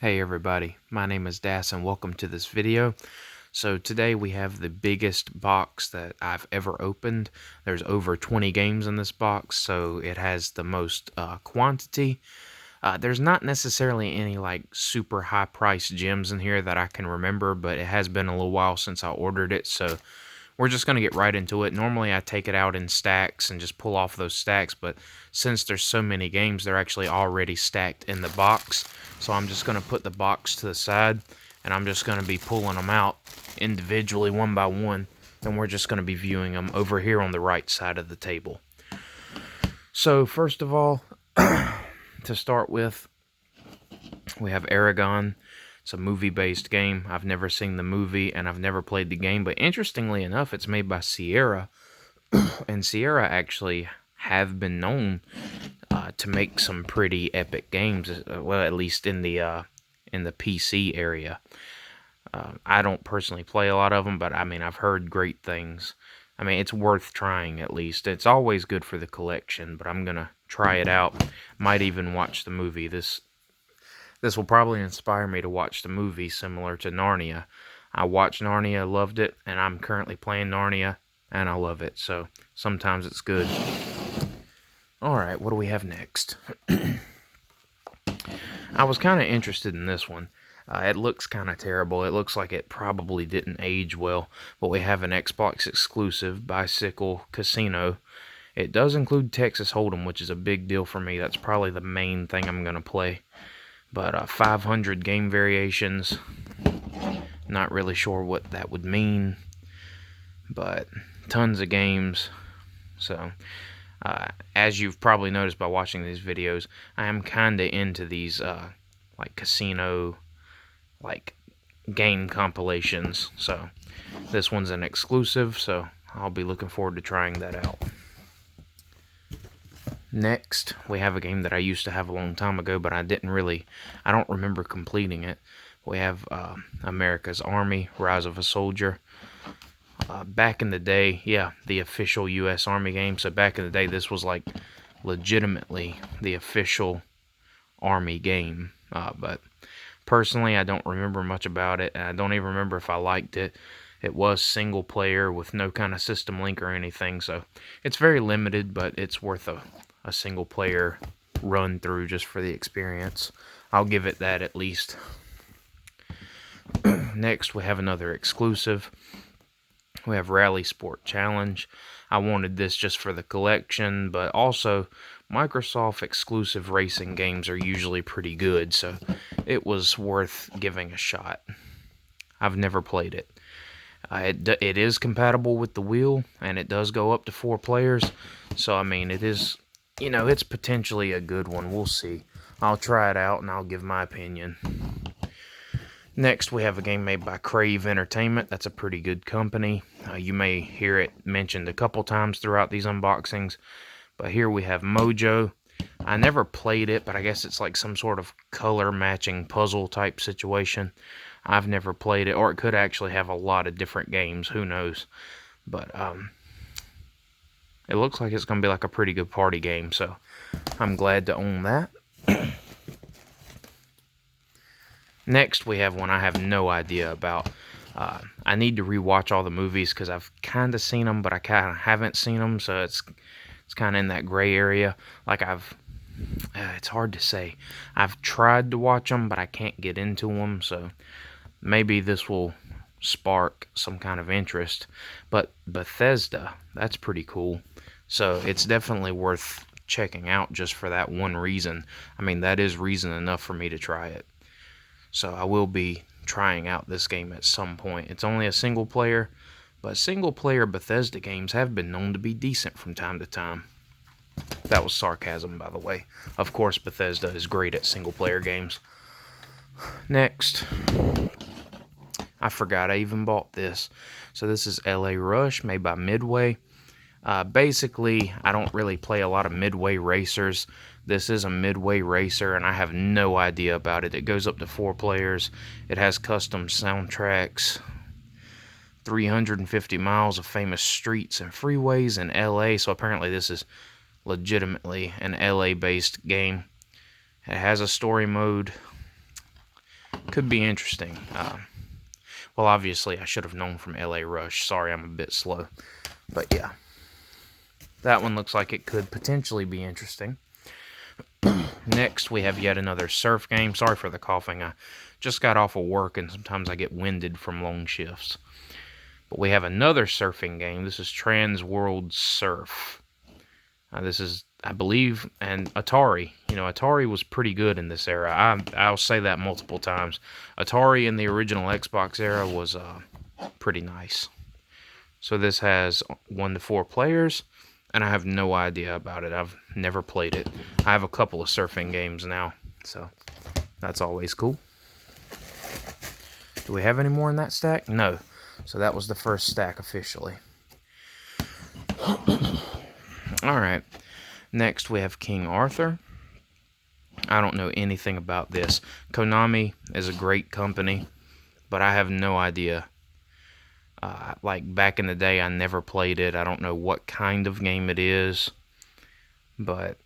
Hey everybody, my name is Das and welcome to this video. So today we have the biggest box that I've ever opened. There's over 20 games in this box, so it has the most quantity. There's not necessarily any like super high priced gems in here that I can remember, but it has been a little while since I ordered it, so we're just going to get right into it. Normally I take it out in stacks and just pull off those stacks, but since there's so many games, they're actually already stacked in the box. So I'm just going to put the box to the side, and I'm just going to be pulling them out individually one by one, and we're just going to be viewing them over here on the right side of the table. So first of all, to start with, we have Eragon. It's a movie-based game. I've never seen the movie, and I've never played the game, but interestingly enough, it's made by Sierra, and Sierra actually have been known to make some pretty epic games, well, at least in the PC area. I don't personally play a lot of them, but I mean, I've heard great things. I mean, it's worth trying at least. It's always good for the collection, but I'm gonna try it out. Might even watch the movie. This will probably inspire me to watch the movie, similar to Narnia. I watched Narnia, loved it, and I'm currently playing Narnia, and I love it, so sometimes it's good. Alright, what do we have next? I was kind of interested in this one. It looks kind of terrible. It looks like it probably didn't age well, but we have an Xbox exclusive, Bicycle Casino. It does include Texas Hold'em, which is a big deal for me. That's probably the main thing I'm going to play. But 500 game variations, not really sure what that would mean, but tons of games. So, as you've probably noticed by watching these videos, I am kind of into these like casino like game compilations. So this one's an exclusive, so I'll be looking forward to trying that out. Next, we have a game that I used to have a long time ago, but I don't remember completing it. We have America's Army, Rise of a Soldier. Back in the day, yeah, the official U.S. Army game. So back in the day, this was like legitimately the official Army game. But personally, I don't remember much about it, and I don't even remember if I liked it. It was single player with no kind of system link or anything, so it's very limited, but it's worth a single player run through just for the experience. I'll give it that at least. Next, we have another exclusive. We have Rally Sport Challenge. I wanted this just for the collection, but also Microsoft exclusive racing games are usually pretty good, so it was worth giving a shot. I've never played it. It is compatible with the wheel, and it does go up to 4 players, so I mean, it is, it's potentially a good one. We'll see. I'll try it out, and I'll give my opinion. Next, we have a game made by Crave Entertainment. That's a pretty good company. You may hear it mentioned a couple times throughout these unboxings, but here we have Mojo. I never played it, but I guess it's like some sort of color matching puzzle type situation. I've never played it, or it could actually have a lot of different games, who knows. But it looks like it's going to be like a pretty good party game, so I'm glad to own that. Next, we have one I have no idea about. I need to rewatch all the movies because I've kind of seen them, but I kind of haven't seen them, so it's kind of in that gray area. Like it's hard to say. I've tried to watch them, but I can't get into them, so maybe this will spark some kind of interest. But Bethesda, that's pretty cool. So it's definitely worth checking out just for that one reason. I mean, that is reason enough for me to try it. So I will be trying out this game at some point. It's only a single player, but single player Bethesda games have been known to be decent from time to time. That was sarcasm, by the way. Of course, Bethesda is great at single player games. Next, I forgot I even bought this. So this is LA Rush, made by Midway. Basically, I don't really play a lot of Midway racers. This is a Midway racer, and I have no idea about it. It goes up to 4 players. It has custom soundtracks, 350 miles of famous streets and freeways in LA. So apparently this is legitimately an LA-based game. It has a story mode. Could be interesting. Well, obviously, I should have known from LA Rush. Sorry, I'm a bit slow. But yeah, that one looks like it could potentially be interesting. Next, we have yet another surf game. Sorry for the coughing. I just got off of work, and sometimes I get winded from long shifts. But we have another surfing game. This is Transworld Surf. This is, I believe, and Atari. You know, Atari was pretty good in this era. I'll say that multiple times. Atari in the original Xbox era was pretty nice. So this has 1 to 4 players, and I have no idea about it. I've never played it. I have a couple of surfing games now, so that's always cool. Do we have any more in that stack? No. So that was the first stack officially. Alright, next we have King Arthur. I don't know anything about this. Konami is a great company, but I have no idea. Like back in the day, I never played it. I don't know what kind of game it is, but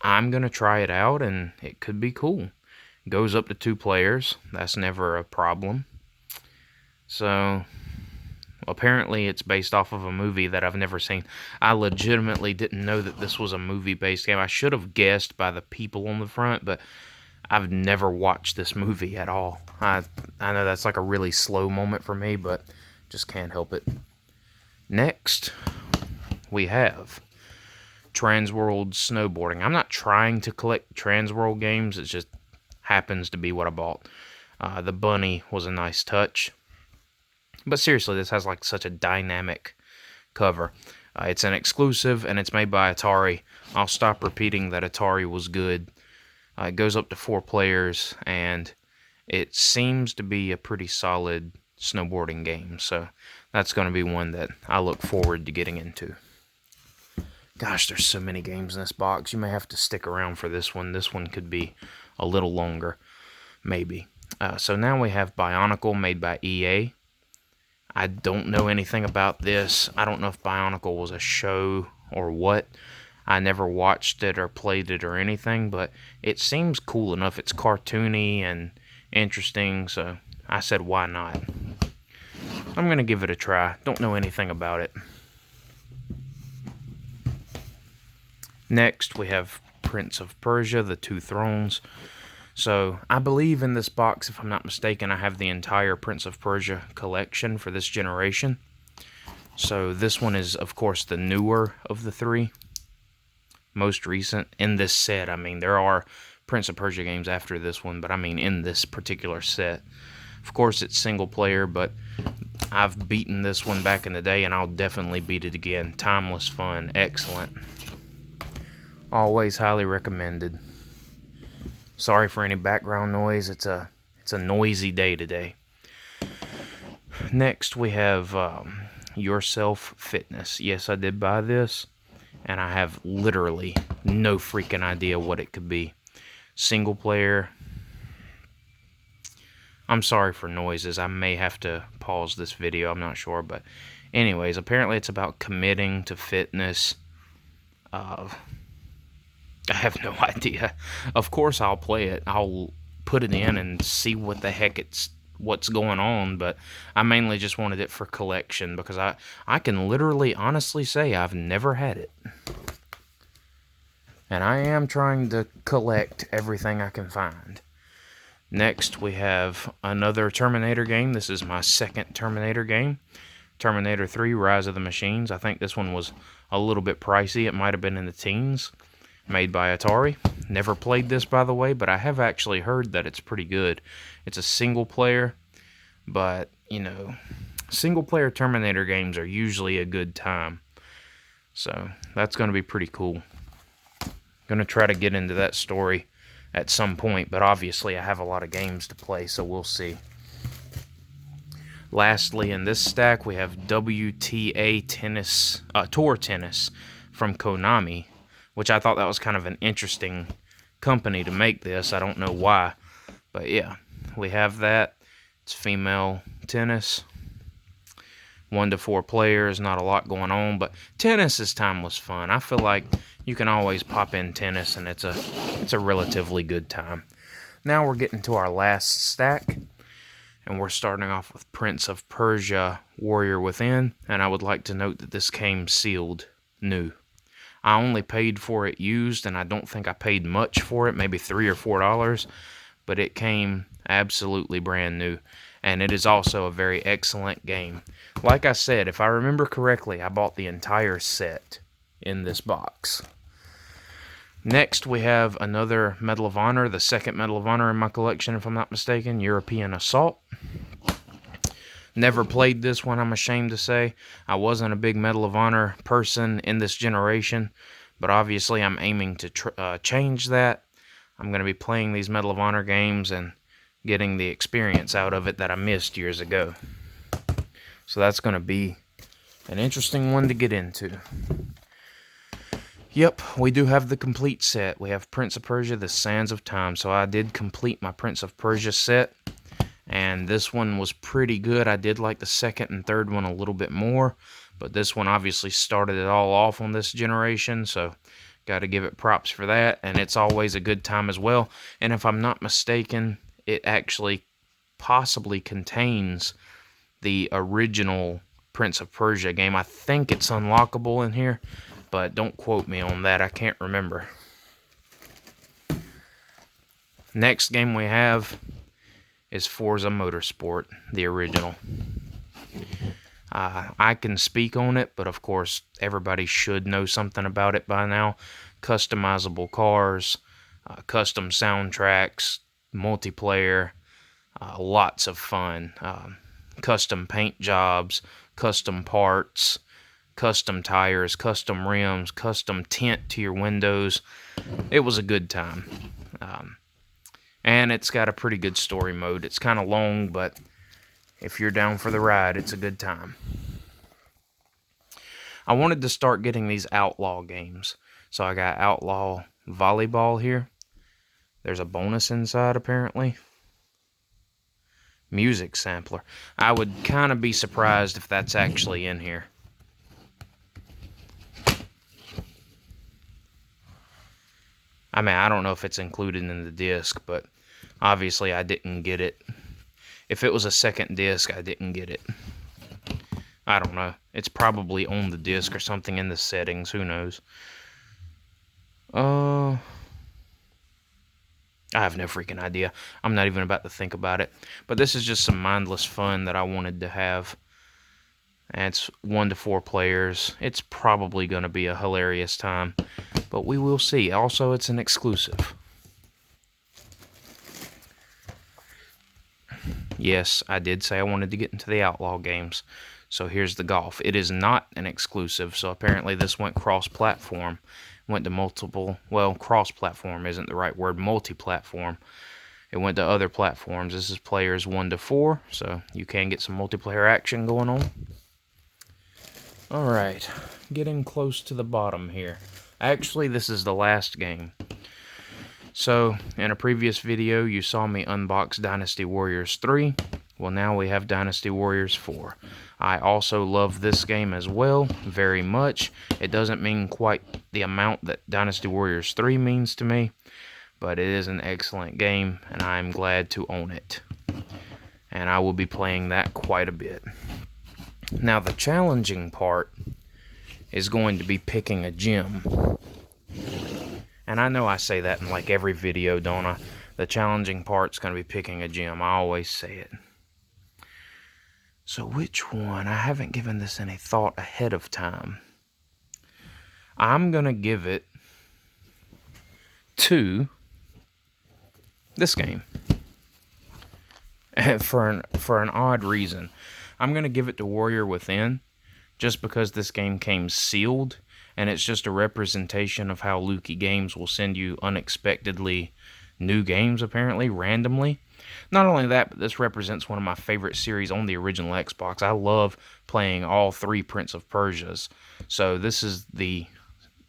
I'm going to try it out, and it could be cool. It goes up to 2 players. That's never a problem. So apparently it's based off of a movie that I've never seen. I legitimately didn't know that this was a movie-based game. I should have guessed by the people on the front, but I've never watched this movie at all. I know that's like a really slow moment for me, but just can't help it. Next, we have Transworld Snowboarding. I'm not trying to collect Transworld games. It just happens to be what I bought. The bunny was a nice touch. But seriously, this has like such a dynamic cover. It's an exclusive, and it's made by Atari. I'll stop repeating that Atari was good. It goes up to 4 players, and it seems to be a pretty solid snowboarding game. So that's going to be one that I look forward to getting into. Gosh, there's so many games in this box. You may have to stick around for this one. This one could be a little longer, maybe. So now we have Bionicle, made by EA. I don't know anything about this. I don't know if Bionicle was a show or what. I never watched it or played it or anything, but it seems cool enough. It's cartoony and interesting, so I said, why not? I'm going to give it a try. Don't know anything about it. Next, we have Prince of Persia, The Two Thrones. So, I believe in this box, if I'm not mistaken, I have the entire Prince of Persia collection for this generation. So, this one is, of course, the newer of the 3. Most recent. In this set, I mean, there are Prince of Persia games after this one, but I mean in this particular set. Of course, it's single player, but I've beaten this one back in the day, and I'll definitely beat it again. Timeless fun. Excellent. Always highly recommended. Sorry for any background noise. It's a noisy day today. Next, we have Yourself Fitness. Yes, I did buy this, and I have literally no freaking idea what it could be. Single player. I'm sorry for noises. I may have to pause this video. I'm not sure, but anyways, apparently it's about committing to fitness. I have no idea. Of course I'll play it. I'll put it in and see what the heck what's going on, but I mainly just wanted it for collection because I can literally honestly say I've never had it. And I am trying to collect everything I can find. Next, we have another Terminator game. This is my second Terminator game. Terminator 3, Rise of the Machines. I think this one was a little bit pricey. It might have been in the teens. Made by Atari. Never played this, by the way, but I have actually heard that it's pretty good. It's a single player, but, you know, single player Terminator games are usually a good time. So, that's going to be pretty cool. Going to try to get into that story at some point, but obviously I have a lot of games to play, so we'll see. Lastly, in this stack, we have WTA Tennis, Tour Tennis from Konami, which I thought that was kind of an interesting company to make this. I don't know why, but yeah, we have that. It's female tennis. 1 to 4 players, not a lot going on, but tennis is timeless fun. I feel like you can always pop in tennis, and it's a relatively good time. Now we're getting to our last stack, and we're starting off with Prince of Persia Warrior Within, and I would like to note that this came sealed new. I only paid for it used, and I don't think I paid much for it, maybe $3 or $4, but it came absolutely brand new, and it is also a very excellent game. Like I said, if I remember correctly, I bought the entire set in this box. Next, we have another Medal of Honor, the second Medal of Honor in my collection, if I'm not mistaken, European Assault. Never played this one, I'm ashamed to say. I wasn't a big Medal of Honor person in this generation, but obviously I'm aiming to change that. I'm going to be playing these Medal of Honor games and getting the experience out of it that I missed years ago. So that's going to be an interesting one to get into. Yep, we do have the complete set. We have Prince of Persia, The Sands of Time. So I did complete my Prince of Persia set, and this one was pretty good. I did like the second and third one a little bit more, but this one obviously started it all off on this generation, so got to give it props for that, and it's always a good time as well. And if I'm not mistaken, it actually possibly contains the original Prince of Persia game. I think it's unlockable in here, but don't quote me on that. I can't remember. Next game we have is Forza Motorsport, the original. I can speak on it, but of course everybody should know something about it by now. Customizable cars, custom soundtracks, multiplayer, lots of fun. Custom paint jobs, custom parts, custom tires, custom rims, custom tint to your windows. It was a good time. And it's got a pretty good story mode. It's kind of long, but if you're down for the ride, it's a good time. I wanted to start getting these Outlaw games. So I got Outlaw Volleyball here. There's a bonus inside, apparently. Music sampler. I would kind of be surprised if that's actually in here. I mean, I don't know if it's included in the disc, but obviously I didn't get it. If it was a second disc, I didn't get it. I don't know. It's probably on the disc or something in the settings. Who knows? I have no freaking idea. I'm not even about to think about it. But this is just some mindless fun that I wanted to have. And it's 1 to 4 players. It's probably going to be a hilarious time, but we will see. Also, it's an exclusive. Yes, I did say I wanted to get into the Outlaw games. So here's the golf. It is not an exclusive, so apparently this went cross-platform. Went to multiple, well, cross-platform isn't the right word, multi-platform. It went to other platforms. This is players 1 to 4, so you can get some multiplayer action going on. Alright, getting close to the bottom here. Actually, this is the last game. So, in a previous video, you saw me unbox Dynasty Warriors 3. Well, now we have Dynasty Warriors 4. I also love this game as well, very much. It doesn't mean quite the amount that Dynasty Warriors 3 means to me, but it is an excellent game, and I'm glad to own it. And I will be playing that quite a bit. Now, the challenging part is going to be picking a gym. And I know I say that in like every video, don't I? The challenging part's going to be picking a gym. I always say it. So which one? I haven't given this any thought ahead of time. I'm going to give it to this game. For an odd reason. I'm going to give it to Warrior Within, just because this game came sealed, and it's just a representation of how Lukey Games will send you unexpectedly new games, apparently, randomly. Not only that, but this represents one of my favorite series on the original Xbox. I love playing all 3 Prince of Persias. So this is the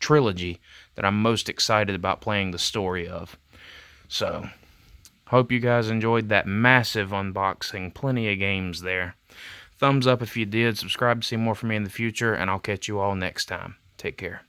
trilogy that I'm most excited about playing the story of. So, hope you guys enjoyed that massive unboxing. Plenty of games there. Thumbs up if you did. Subscribe to see more from me in the future, and I'll catch you all next time. Take care.